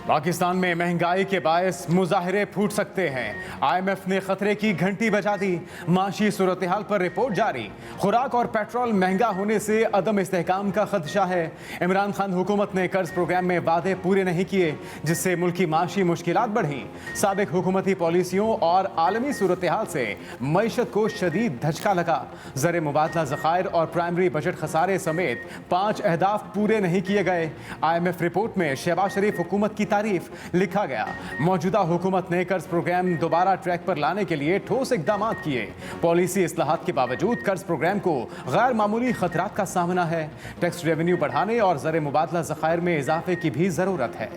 पाकिस्तान में महंगाई के बायस मुजाहरे फूट सकते हैं। आईएमएफ ने खतरे की घंटी बजा दी। माशी सूरत हाल पर रिपोर्ट जारी। खुराक और पेट्रोल महंगा होने से अदम इस्तेहकाम का खदशा है। इमरान खान हुकूमत ने कर्ज प्रोग्राम में वादे पूरे नहीं किए, जिससे मुल्की माशी मुश्किलात बढ़ी। साबिक हुकूमती पॉलिसियों और आलमी सूरत हाल से मईशत को शदीद धचका लगा। ज़र मुबादला ज़खायर और प्राइमरी बजट खसारे समेत 5 अहदाफ पूरे नहीं किए गए। IMF रिपोर्ट में शहबाज शरीफ हुकूमत की तारीफ लिखा गया। मौजूदा हुकूमत ने कर्ज प्रोग्राम दोबारा ट्रैक पर लाने के लिए ठोस इकदाम किए। पॉलिसी इस्लाहात के बावजूद कर्ज प्रोग्राम को गैर मामूली खतरात का सामना है। टैक्स रेवेन्यू बढ़ाने और ज़र मुबादला ज़खायर में इजाफे की भी ज़रूरत है।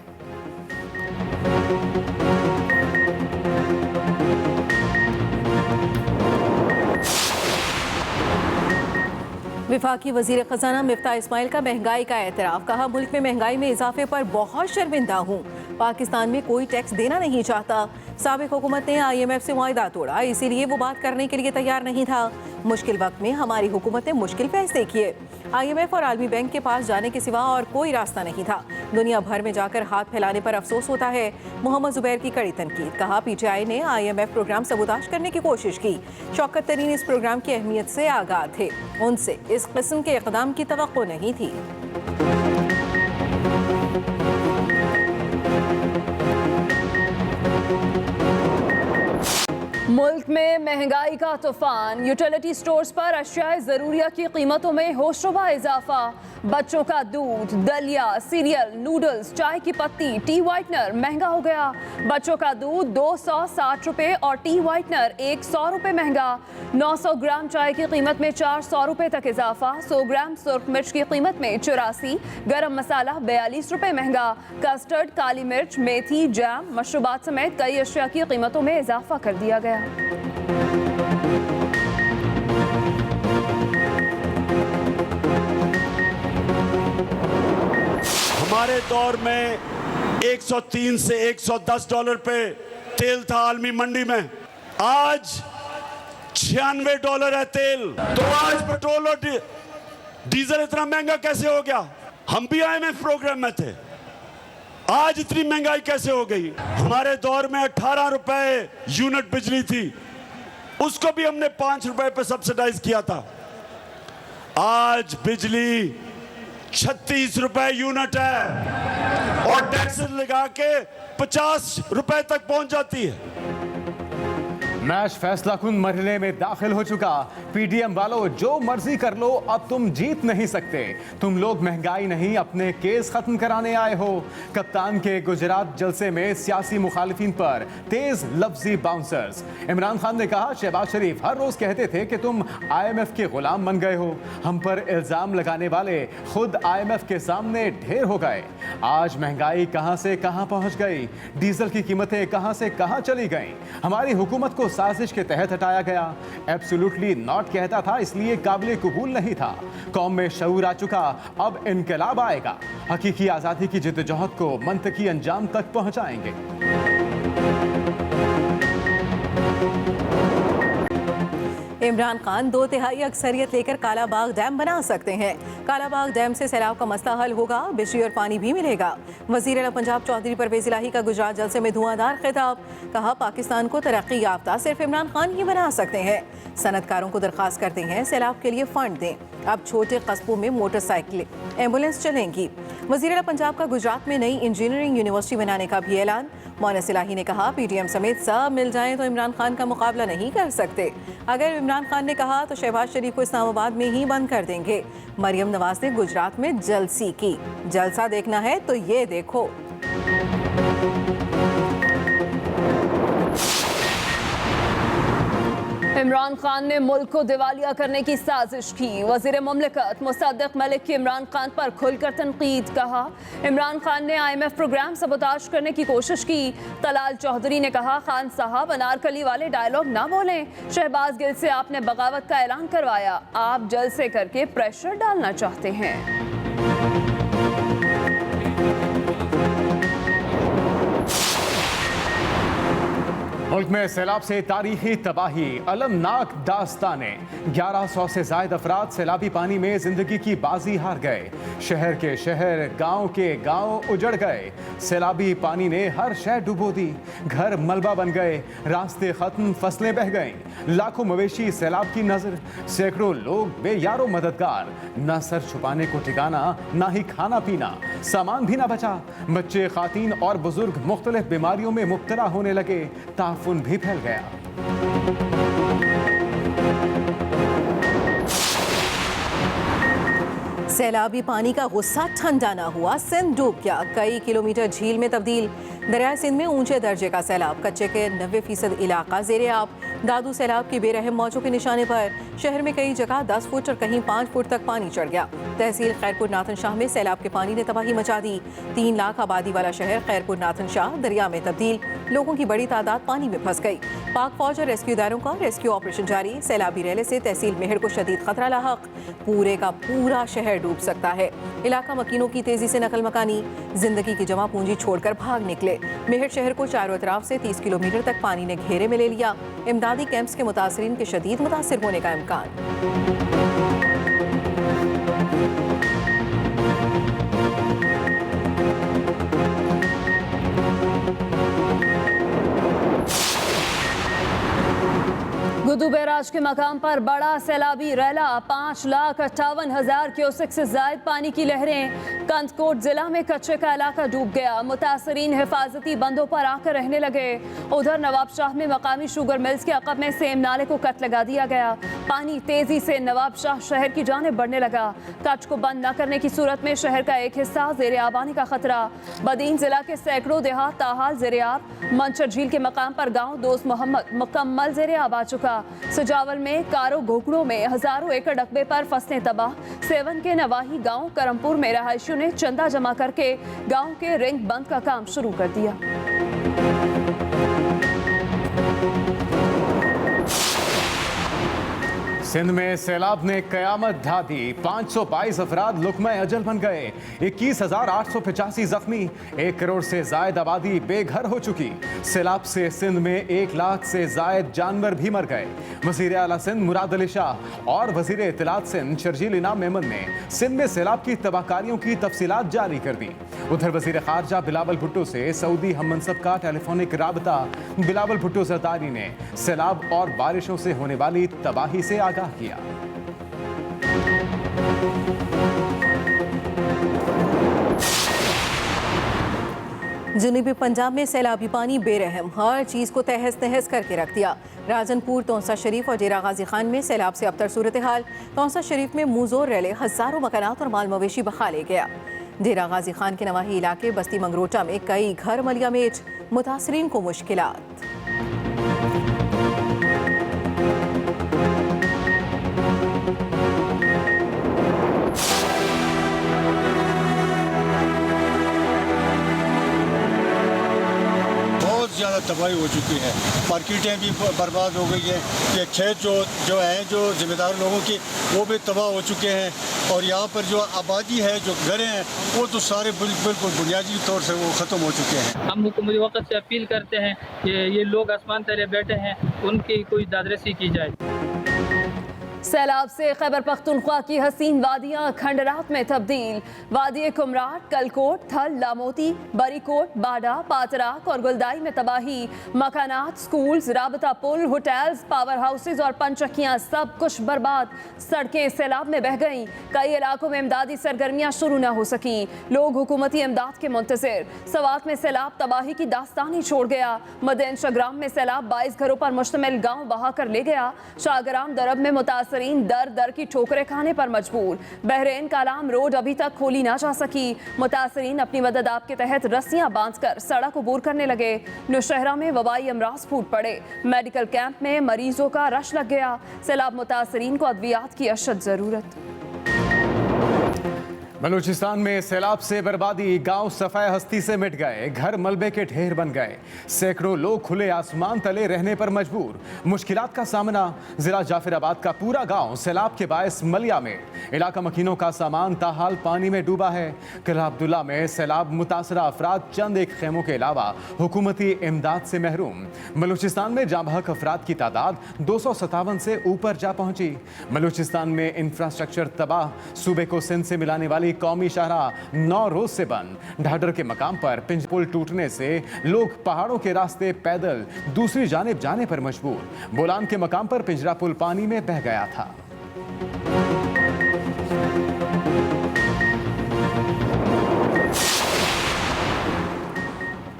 विफाकी वजीर खजाना मिफ्ता इस्माइल का महंगाई का एतराफ़। कहा, मुल्क में महंगाई में इजाफे पर बहुत शर्मिंदा हूँ। पाकिस्तान में कोई टैक्स देना नहीं चाहता। साबिक हुकूमत ने IMF से मुआहदा तोड़ा, इसीलिए वो बात करने के लिए तैयार नहीं था। मुश्किल वक्त में हमारी हुकूमत ने मुश्किल फैसले किए। IMF और आलमी बैंक के पास जाने के सिवा और कोई रास्ता नहीं था। दुनिया भर में जाकर हाथ फैलाने पर अफसोस होता है। मोहम्मद जुबैर की कड़ी तनकीद। कहा, PTI ने IMF प्रोग्राम सबूताश करने की कोशिश की। शौकत तरीन इस प्रोग्राम की अहमियत से आगाह थे। उनसे इस किस्म के इक़दाम की तवक्को नहीं थी। मुल्क में महंगाई का तूफान। यूटिलिटी स्टोर्स पर अशियाए ज़रूरिया की कीमतों में होशरुबा इजाफा। बच्चों का दूध, दलिया, सीरियल, नूडल्स, चाय की पत्ती, टी वाइटनर महंगा हो गया। बच्चों का दूध 260 रुपये और टी वाइटनर 100 रुपये महंगा। 900 ग्राम चाय की कीमत में 400 रुपये तक इजाफा। 100 ग्राम सुर्ख मिर्च की कीमत में 84। गरम मसाला 42 रुपये महंगा। कस्टर्ड, काली मिर्च, मेथी, जैम, मशरूबात समेत कई अशिया की कीमतों में इजाफा कर दिया गया। हमारे दौर में 103 से 110 डॉलर पे तेल था आलमी मंडी में। आज 96 डॉलर है तेल। तो आज पेट्रोल और डीजल इतना महंगा कैसे हो गया? हम भी IMF प्रोग्राम में थे। आज इतनी महंगाई कैसे हो गई? हमारे दौर में 18 रुपए यूनिट बिजली थी, उसको भी हमने 5 रुपए पे सब्सिडाइज किया था। आज बिजली 36 रुपए यूनिट है और टैक्स लगा के 50 रुपए तक पहुंच जाती है। मैच फैसला कुन मरहले में दाखिल हो चुका। PDM वालों, जो मर्जी कर लो, अब तुम जीत नहीं सकते। तुम लोग महंगाई नहीं, अपने केस खत्म कराने आए हो। कप्तान के गुजरात जलसे में सियासी मुखालिफिन पर तेज लफ्जी बाउंसर्स। इमरान खान ने कहा, शहबाज शरीफ हर रोज कहते थे कि तुम IMF के गुलाम बन गए हो। हम पर इल्जाम लगाने वाले खुद IMF के सामने ढेर हो गए। आज महंगाई कहां से कहां पहुंच गई, डीजल की कीमतें कहां से कहां चली गई। हमारी हुकूमत को साजिश के तहत हटाया गया। एब्सोल्युटली नॉट कहता था, इसलिए काबिल कबूल नहीं था। कौम में शऊर आ चुका, अब इनकलाब आएगा। हकीकी आजादी की जिद्दोजहद को मंतकी अंजाम तक पहुंचाएंगे। इमरान खान 2/3 अक्सरियत लेकर कालाबाग डैम बना सकते हैं। कालाबाग डैम से सैलाब का मसला हल होगा, बिजली और पानी भी मिलेगा। वज़ीर आला पंजाब चौधरी परवेज़ इलाही का गुजरात जलसे में धुआंधार खिताब। कहा, पाकिस्तान को तरक्की याफ्ता सिर्फ इमरान खान ही बना सकते हैं। सनतकारों को दरख्वास्त करते हैं, सैलाब के लिए फंड दें। अब छोटे कस्बों में मोटरसाइकिल, एम्बुलेंस चलेंगी। वज़ीर आला पंजाब का गुजरात में नई इंजीनियरिंग यूनिवर्सिटी बनाने का भी ऐलान। मोनस इलाही ने कहा, PTM समेत सब मिल जाएं तो इमरान खान का मुकाबला नहीं कर सकते। अगर इमरान खान ने कहा तो शहबाज शरीफ को इस्लामाबाद में ही बंद कर देंगे। मरियम नवाज ने गुजरात में जलसी की। जलसा देखना है तो ये देखो। इमरान खान ने मुल्क को दिवालिया करने की साजिश की। वज़ीर मुमलिकत मुसद्दिक मलिक की इमरान खान पर खुलकर तनकीद। कहा, इमरान खान ने IMF प्रोग्राम सबूताश करने की कोशिश की। तलाल चौधरी ने कहा, खान साहब अनारकली वाले डायलॉग ना बोलें। शहबाज गिल से आपने बगावत का ऐलान करवाया, आप जलसे करके प्रेशर डालना चाहते हैं। मुल्क में सैलाब से तारीखी तबाही, अलमनाक दास्तानें। 1100 से ज्यादा अफराद सैलाबी पानी में जिंदगी की बाजी हार गए। शहर के शहर, गांव के गांव उजड़ गए। सैलाबी पानी ने हर शय डुबो दी। घर मलबा बन गए, रास्ते खत्म, फसलें बह गईं। लाखों मवेशी सैलाब की नजर, सैकड़ों लोग बेयारो मददगार। न सर छुपाने को ठिकाना, ना ही खाना पीना, सामान भी ना बचा। बच्चे, खातीन और बुजुर्ग मुख्तलिफ बीमारियों में मुब्तला होने लगे। ताफुन भी फैल गया। सैलाबी पानी का गुस्सा ठंडा ना हुआ, सिंध डूब गया। कई किलोमीटर झील में तब्दील। दरिया सिंध में ऊंचे दर्जे का सैलाब, कच्चे के 90% इलाका ज़ेरे आब। दादू सैलाब की बेरहम मौजों के निशाने पर। शहर में कई जगह 10 फुट और कहीं 5 फुट तक पानी चढ़ गया। तहसील खैरपुर नाथन शाह में सैलाब के पानी ने तबाही मचा दी। 3 लाख आबादी वाला शहर खैरपुर नाथन शाह दरिया में तब्दील। लोगों की बड़ी तादाद पानी में फंस गई। पाक फौज और रेस्क्यू इदारों का रेस्क्यू ऑपरेशन जारी। सैलाबी रेले से तहसील मेहर को शदीद खतरा लाहक। पूरे का पूरा शहर डूब सकता है। इलाका मकीनों की तेजी से नकल मकानी। जिंदगी की जमा पूंजी छोड़कर भाग निकले। मेहर शहर को चारों तरफ से 30 किलोमीटर तक पानी ने घेरे में ले लिया। इमदादी कैंप्स के मुतासरीन के शदीद मुतासिर होने का इम्कान। गुद्दू बैराज के मकाम पर बड़ा सैलाबी रैला। 5,58,000 क्यूसेक से जायद पानी की लहरें। कंदकोट जिला में कच्चे का इलाका डूब गया। मुतासरीन हिफाजती बंदों पर आकर रहने लगे। उधर नवाबशाह में मकामी शुगर मिल्स के अकब में सेम नाले को कट लगा दिया गया। पानी तेजी से नवाबशाह शहर की जानिब बढ़ने लगा। कट को बंद न करने की सूरत में शहर का एक हिस्सा ज़ेरे आब आने का खतरा। बदीन जिला के सैकड़ों देहात ताहाल ज़ेरे आब। मंचर झील के मकाम पर गाँव दोस्त मोहम्मद मुकम्मल ज़ेरे आब आ चुका। सजावल में कारो घोकड़ों में हजारों एकड़ रकबे पर फसलें तबाह। सेवन के नवाही गांव करमपुर में रहायशियों ने चंदा जमा करके गांव के रिंग बंद का काम शुरू कर दिया। सिंध में सैलाब ने कयामत ढा दी। 522 अफराद लुकमा अजल बन गए। 21,885 जख्मी। 1 करोड़ से जायद आबादी बेघर हो चुकी। सैलाब से सिंध में 1 लाख से जायद जानवर भी मर गए। वज़ीर आला सिंध मुराद अली शाह और वज़ीर इत्तलात सिंध शर्जील इनाम मेमन ने सिंध में सैलाब की तबाहकारियों की तफसीलात जारी कर दी। उधर वज़ीर खारजा बिलावल भुट्टो से सऊदी हम मनसब का टेलीफोनिक राबता। बिलावल भुट्टो जरदारी ने सैलाब और बारिशों से होने वाली तबाही से आगाह किया। जनूबी पंजाब में सैलाबी पानी बेरहम, हर चीज को तहस नहस करके रख दिया। राजनपुर, तौसा शरीफ और डेरा गाजी खान में सैलाब से अबतर सूरत हाल। तौसा शरीफ में मुंहजोर रैले, हजारों मकानात और माल मवेशी बहा ले गया। डेरा गाजी खान के नवाही इलाके बस्ती मंगरोटा में कई घर मलिया मेज, मुतासरीन को मुश्किलात। ज़्यादा तबाही हो चुकी है। मार्केटें भी बर्बाद हो गई हैं। ये खेत जो हैं, जो जिम्मेदार लोगों की, वो भी तबाह हो चुके हैं। और यहाँ पर जो आबादी है, जो घर हैं, वो तो सारे बिल्कुल बुनियादी तौर से वो ख़त्म हो चुके हैं। हम हुकूमती वक़्त से अपील करते हैं कि ये लोग आसमान तले बैठे हैं, उनकी कोई दादरसी की जाए। सैलाब से खैबर पख्तूनख्वा की हसीन वादियाँ खंडरात में तब्दील। वादी कुमराट, कलकोट, थल, लामोती, बरीकोट, बाडा, पातराक और गुलदाई में तबाही। मकानात, स्कूल्स, राबता पुल, होटल्स, पावर हाउसेज और पंचक्कियाँ सब कुछ बर्बाद। सड़कें सैलाब में बह गईं। कई इलाकों में इमदादी सरगर्मियाँ शुरू न हो सकी। लोग हुकूमती इमदाद के मुंतज़िर। सवात में सैलाब तबाही की दास्तानी छोड़ गया। मदीन शाहग्राम में सैलाब 22 घरों पर मुश्तमिल गाँव बहा कर ले गया। शाहग्राम दरब में मुतासरीन दर दर की ठोकरें खाने पर मजबूर। बहरीन कालाम रोड अभी तक खोली ना जा सकी। मुतासरीन अपनी मदद आप के तहत रस्सियां बांधकर सड़क अबूर करने लगे। नौशहरा में वबाई अमराज फूट पड़े। मेडिकल कैंप में मरीजों का रश लग गया। सैलाब मुतासरीन को अद्वियात की अशद जरूरत। बलूचिस्तान में सैलाब से बर्बादी, गांव सफाया हस्ती से मिट गए, घर मलबे के ढेर बन गए, सैकड़ों लोग खुले आसमान तले रहने पर मजबूर, मुश्किलात का सामना। जिला जाफराबाद का पूरा गांव सैलाब के बायस मलिया में, इलाका मकीनों का सामान ताहाल पानी में डूबा है। किला अब्दुल्ला में सैलाब मुतासरा अफराद चंद एक खेमों के अलावा हुकूमती इमदाद से महरूम। बलूचिस्तान में जाँ बहक अफराद की तादाद 257 से ऊपर जा पहुंची। बलूचिस्तान में इंफ्रास्ट्रक्चर तबाह, सूबे को सिंध से मिलाने वाली कौमी शाहराह 9 रोज से बंद। ढाडर के मकाम पर पिंज पुल टूटने से लोग पहाड़ों के रास्ते पैदल दूसरी जानिब जाने पर मजबूर। बोलान के मकाम पर पिंजरा पुल पानी में बह गया था।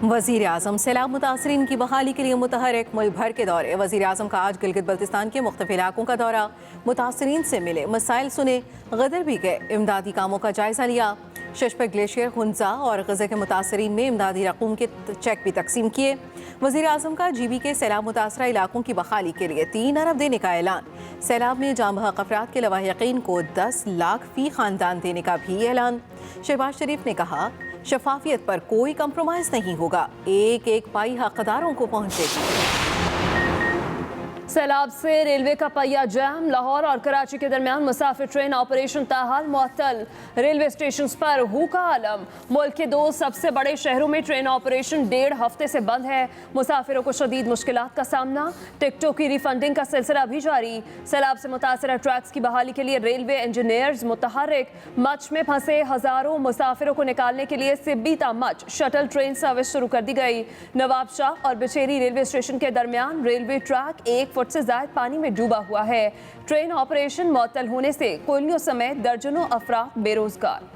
वजीर आजम सैलाब मुतासरीन की बहाली के लिए मुतहरिक, मुल्क भर के दौरे। वजीर आजम का आज गिलगित बल्तिस्तान के मुख्तलिफ इलाकों का दौरा, मुतासरीन से मिले, मसाइल सुने, गदर भी गए, इमदादी कामों का जायजा लिया। शशपे ग्लेशियर, हुंजा और गज़ा के मुतासरीन में इमदादी रकूम के चेक भी तकसीम किए। वजीर आजम का GB के सैलाब मुतासरा इलाकों की बहाली के लिए 3 अरब देने का ऐलान। सैलाब में जाँ बहक अफराद के लवाहिकीन को 10 लाख फी खानदान देने का भी ऐलान। शहबाज शरीफ ने कहा, शफाफियत पर कोई कंप्रोमाइज नहीं होगा, एक एक पाई हकदारों को पहुंचेगी। सैलाब से रेलवे का पहिया जैम, लाहौर और कराची के दरमियान मुसाफिर ट्रेन ऑपरेशन ताहाल मुअत्तल। रेलवे स्टेशन पर हू का आलम। मुल्क के 2 सबसे बड़े शहरों में ट्रेन ऑपरेशन 1.5 हफ्ते से बंद है। मुसाफिरों को शदीद मुश्किलात का सामना, टिकटों की रिफंडिंग का सिलसिला भी जारी। सैलाब से मुतासरा ट्रैक्स की बहाली के लिए रेलवे इंजीनियर्स मुतहर्रिक। मच में फंसे हजारों मुसाफिरों को निकालने के लिए सिब्बीता मच शटल ट्रेन सर्विस शुरू कर दी गई। नवाब शाह और बिचेरी रेलवे स्टेशन के दरमियान रेलवे ट्रैक 1 फुट से ज्यादा पानी में डूबा हुआ है। ट्रेन ऑपरेशन मुअत्तल होने से कोयलियों समेत दर्जनों अफराद बेरोजगार।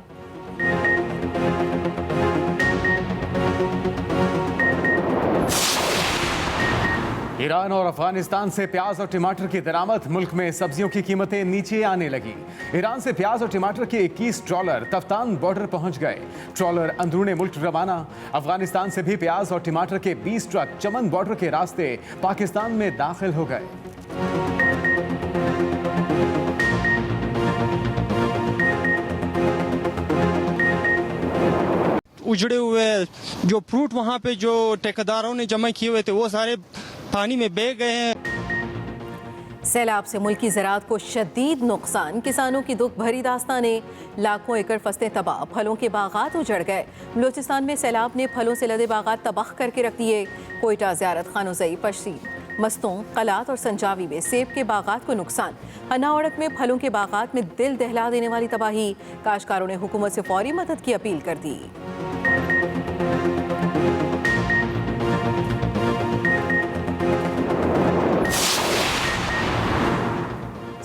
ईरान और अफगानिस्तान से प्याज और टमाटर की दरामद, मुल्क में सब्जियों की कीमतें नीचे आने लगी। ईरान से प्याज और टमाटर के $21 तफ्तान बॉर्डर पहुंच गए। ट्रॉलर अंदरूने मुल्क रवाना। अफगानिस्तान से भी प्याज और टमाटर के 20 ट्रक चमन बॉर्डर के रास्ते पाकिस्तान में दाखिल हो गए। उजड़े हुए जो फ्रूट वहाँ पे जो ठेकेदारों ने जमा किए हुए थे वो सारे पानी में बह गए हैं। सैलाब से मुल्क की ज़राअत को शदीद नुकसान, किसानों की दुख भरी दास्तानें, लाखों एकड़ फसलें तबाह, फलों के बागात उजड़ गए। बलूचिस्तान में सैलाब ने फलों से लदे बागात तबाह करके रख दिए। कोयटा, ज़ियारत, खानोज़ई, पश्ती, मस्तों, कलात और संजावी में सेब के बागात को नुकसान। हनावड़क में फलों के बागात में दिल दहला देने वाली तबाही। काश्तकारों ने हुकूमत से फौरी मदद की अपील कर दी।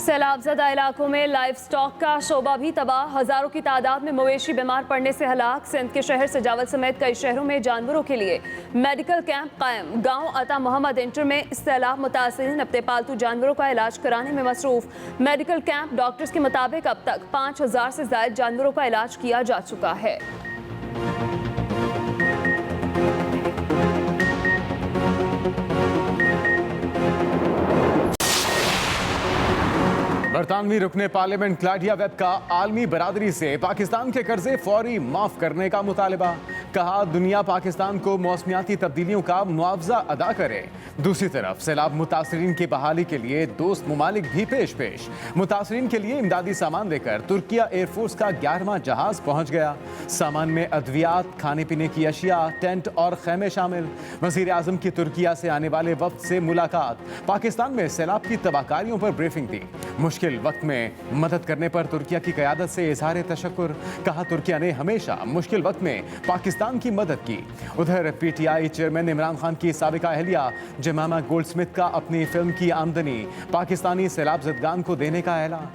सैलाबज़दा इलाकों में लाइफ स्टॉक का शोबा भी तबाह, हजारों की तादाद में मवेशी बीमार पड़ने से हलाक। सिंध के शहर सजावल समेत कई शहरों में जानवरों के लिए मेडिकल कैंप कायम। गांव अता मोहम्मद इंटर में सैलाब मुतासिरीन अपने पालतू जानवरों का इलाज कराने में मसरूफ। मेडिकल कैंप डॉक्टर्स के मुताबिक अब तक 5000 से ज्यादा जानवरों का इलाज किया जा चुका है। बरतानवी रुकने पार्लियामेंट क्लाडिया वेब का आलमी बरादरी से पाकिस्तान के कर्जे फौरी माफ करने का मुतालबा। कहा, दुनिया पाकिस्तान को मौसमियाती तब्दीलियों का मुआवजा अदा करे। दूसरी तरफ सैलाब मुतासरीन की बहाली के लिए दोस्त ममालिक भी पेश। मुतासरीन के लिए इमदादी सामान लेकर तुर्किया एयरफोर्स का 11वां जहाज पहुंच गया। सामान में अद्वियात, खाने पीने की अशिया, टेंट और खैमे शामिल। वजीर आजम की तुर्किया से आने वाले वक्त से मुलाकात। पाकिस्तान में सैलाब की तबाहकारियों पर ब्रीफिंग दी। मुश्किल वक्त में मदद करने पर तुर्किया की क़यादत से इज़हार तशक्कुर। कहा, तुर्किया ने हमेशा मुश्किल वक्त में पाकिस्तान की मदद की। उधर PTI चेयरमैन इमरान खान की साबिका अहलिया जमामा गोल्डस्मिथ का अपनी फिल्म की आमदनी पाकिस्तानी सैलाब ज़दगान को देने का ऐलान।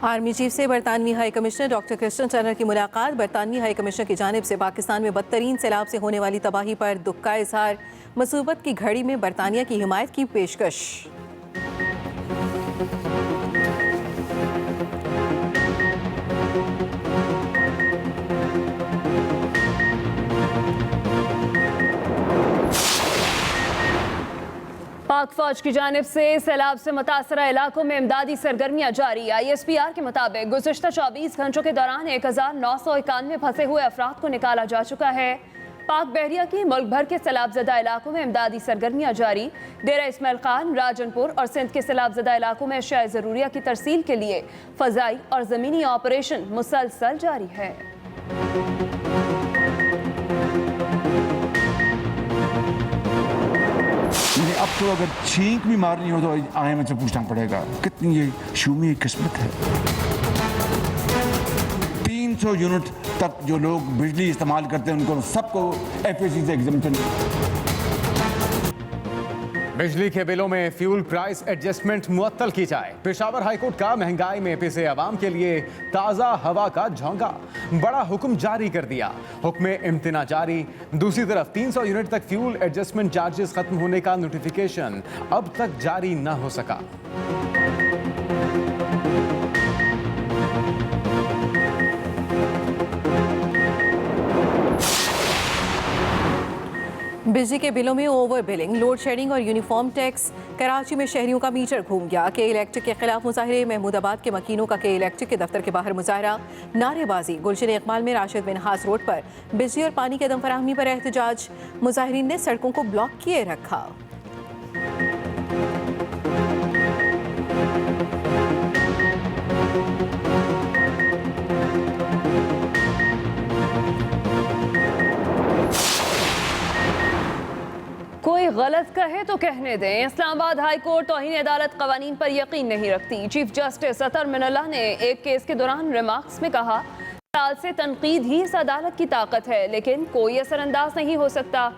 आर्मी चीफ से बरतानवी high commissioner doctor Christian Turner की मुलाकात। बरतानवी हाई कमिश्नर की जानिब से पाकिस्तान में बदतरीन सैलाब से होने वाली तबाही पर दुख का इजहार। मुसीबत की घड़ी में बरतानिया की हिमायत की पेशकश। पाक फौज की जानिब से सैलाब से मुतासरा इलाकों में इमदादी सरगर्मियां जारी। ISPR के मुताबिक गुज़िश्ता 24 घंटों के दौरान 1991 फंसे हुए अफराद को निकाला जा चुका है। पाक बहरिया की मुल्क भर के सैलाबज़दा इलाकों में इमदादी सरगर्मियां जारी। डेरा इस्माइल खान, राजनपुर और सिंध के सैलाबज़दा इलाकों में अशिया ज़रूरिया की तरसील के लिए फ़ज़ाई और ज़मीनी ऑपरेशन मुसलसल जारी है। अब तो अगर छींक भी मारनी हो तो IMF से पूछना पड़ेगा। कितनी ये शूमी किस्मत है। 300 यूनिट तक जो लोग बिजली इस्तेमाल करते हैं उनको सबको FAC से एग्जम्पशन। बिजली के बिलों में फ्यूल प्राइस एडजस्टमेंट मुअत्तल की जाए। पेशावर हाईकोर्ट का महंगाई में पिसे अवाम के लिए ताज़ा हवा का झोंका। बड़ा हुक्म जारी कर दिया। हुक्म इम्तिना जारी। दूसरी तरफ 300 यूनिट तक फ्यूल एडजस्टमेंट चार्जेस खत्म होने का नोटिफिकेशन अब तक जारी न हो सका। बिजली के बिलों में ओवर बिलिंग, लोड शेडिंग और यूनिफॉर्म टैक्स। कराची में शहरियों का मीटर घूम गया। के इलेक्ट्रिक के खिलाफ मुजाहरे। महमूदाबाद के मकीनों का के इलेक्ट्रिक के दफ्तर के बाहर मुजाहरा। नारेबाजी। गुलशन इकबाल में राशिद मिनहास रोड पर बिजली और पानी की अदम फराहमी पर एहतजाज। मुजाहिरीन ने सड़कों को ब्लॉक किए रखा। कोई गलत कहे तो कहने दें। इस्लामाबाद हाई कोर्ट तौहीन अदालत कवानीन पर यकीन नहीं रखती। चीफ जस्टिस अतर मिनल्लाह ने एक केस के दौरान रिमार्क्स में कहा, साल से तनकीद ही इस अदालत की ताकत है, लेकिन कोई असरअंदाज नहीं हो सकता।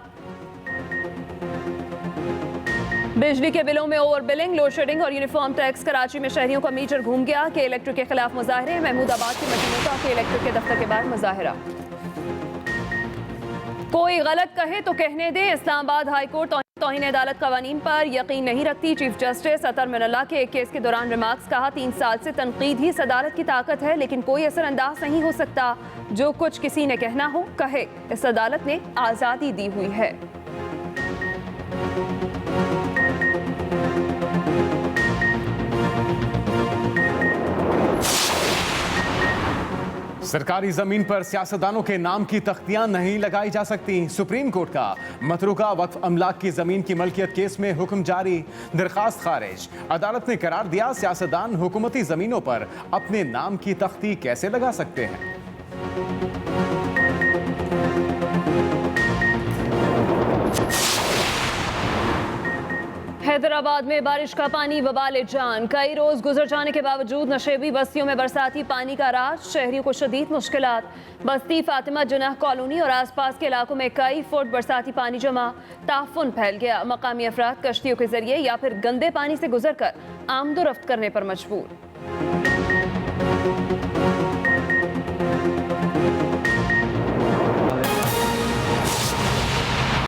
बिजली के बिलों में ओवर बिलिंग, लोड शेडिंग और यूनिफॉर्म टैक्स। कराची में शहरियों का मीटर घूम गया। के इलेक्ट्रिक के खिलाफ मुजाहरे। महमूदाबाद के मकीनों का के इलेक्ट्रिक के दफ्तर के बाहर मुजाहरा। कोई गलत कहे तो कहने दें। इस्लामाबाद हाई कोर्ट तौहीन अदालत कवानीन पर यकीन नहीं रखती। चीफ जस्टिस अतर मिनल्लाह के एक केस के दौरान रिमार्क्स कहा, 3 साल से तनकीद ही इस अदालत की ताकत है, लेकिन कोई असरअंदाज नहीं हो सकता। जो कुछ किसी ने कहना हो कहे, इस अदालत ने आज़ादी दी हुई है। सरकारी जमीन पर सियासतदानों के नाम की तख्तियां नहीं लगाई जा सकती। सुप्रीम कोर्ट का मतरूका वक्फ अमलाक की जमीन की मलकियत केस में हुक्म जारी। दरखास्त खारिज। अदालत ने करार दिया, सियासतदान हुकूमती जमीनों पर अपने नाम की तख्ती कैसे लगा सकते हैं। हैदराबाद में बारिश का पानी बवाले जान। कई रोज गुजर जाने के बावजूद नशेबी बस्तियों में बरसाती पानी का राज। शहरियों को शदीद मुश्किलात। बस्ती फातिमा जनाह कॉलोनी और आसपास के इलाकों में कई फुट बरसाती पानी जमा। ताफुन फैल गया। मकामी अफराद कश्तियों के जरिए या फिर गंदे पानी से गुजर कर आमदोरफ्त करने पर मजबूर।